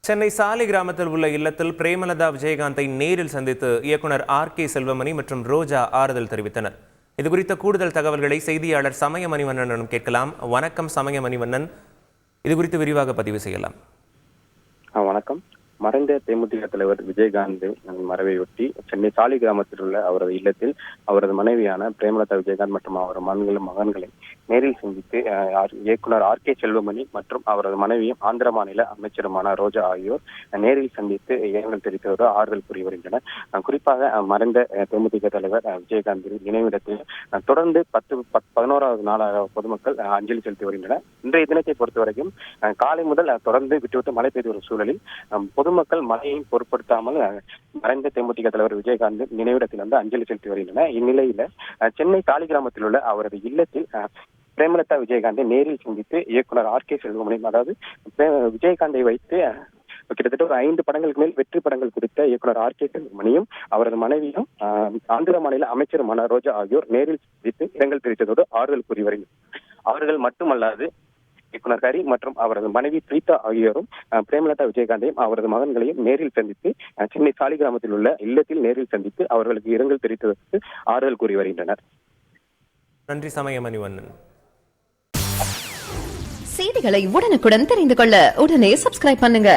சென்னை சாலை கிராமத்தில் உள்ள இல்லத்தில் பிரேமலதா விஜயகாந்தை நேரில் சந்தித்து இயக்குனர் ஆர்.கே. செல்வமணி மற்றும் ரோஜா ஆறுதல் தெரிவித்தனர். இதுகுறித்த கூடுதல் தகவல்களை செய்தியாளர் சமய மணிவண்ணனிடம் கேட்கலாம். வணக்கம் சமய மணிவண்ணன், இதுகுறித்து விரிவாக பதிவு செய்யலாம். வணக்கம். மறைந்த தேமுதிக தலைவர் விஜயகாந்த் மறைவையொட்டி சென்னை சாலை கிராமத்தில் உள்ள அவரது இல்லத்தில் அவரது மனைவியான பிரேமலதா விஜயகாந்த் மற்றும் அவரது மகன்களை நேரில் சந்தித்து இயக்குனர் ஆர்.கே. செல்வமணி மற்றும் அவரது மனைவியும் ஆந்திர மாநில அமைச்சருமான ரோஜா ஆகியோர் நேரில் சந்தித்து இரங்கல் தெரிவித்ததோடு ஆறுதல் கூறி வருகின்றனர். குறிப்பாக மறைந்த தேமுதிக தலைவர் விஜயகாந்தின் நினைவிடத்தில் தொடர்ந்து 11வது நாளாக பொதுமக்கள் அஞ்சலி செலுத்தி வருகின்றனர். இன்றைய தினத்தை பொறுத்தவரைக்கும் காலை முதல் தொடர்ந்து விட்டுவிட்டு மழை பெய்து வரும் சூழலில் பொதுமக்கள் மழையை பொருட்படுத்தாமல் மறைந்த தேமுதிக தலைவர் விஜயகாந்த் நினைவிடத்தில் வந்து அஞ்சலி செலுத்தி வருகின்றனர். இந்நிலையில சென்னை சாலை கிராமத்தில் உள்ள அவரது இல்லத்தில் பிரேமலதா விஜயகாந்தை நேரில் சந்தித்து இயக்குனர் ஆர்.கே. செல்வமணி, அதாவது விஜயகாந்தை வைத்து கிட்டத்தட்ட ஒரு 5 படங்களுக்கு மேல் வெற்றி படங்கள் குறித்த இயக்குனர் ஆர்.கே. செல்வமணியும் அவரது மனைவியும் ஆந்திர மாநில அமைச்சருமான ரோஜா ஆகியோர் நேரில் சந்தித்து இரங்கல் தெரிவித்ததோடு ஆறுதல் கூறி வருகின்றனர். அவர்கள் மட்டுமல்லாது இயக்குனர் ஹரி மற்றும் அவரது மனைவி பிரீதா ஆகியோரும் பிரேமலதா விஜயகாந்தையும் அவரது மகன்களையும் நேரில் சந்தித்து சென்னை சாலை கிராமத்தில் உள்ள இல்லத்தில் நேரில் சந்தித்து அவர்களுக்கு இரங்கல் தெரிவித்ததற்கு ஆறுதல் கூறி வருகின்றனர். நன்றி சமய மணிவண்ணன். செய்திகளை உடனுக்குடன் தெரிந்து கொள்ள உடனே சப்ஸ்கிரைப் பண்ணுங்க.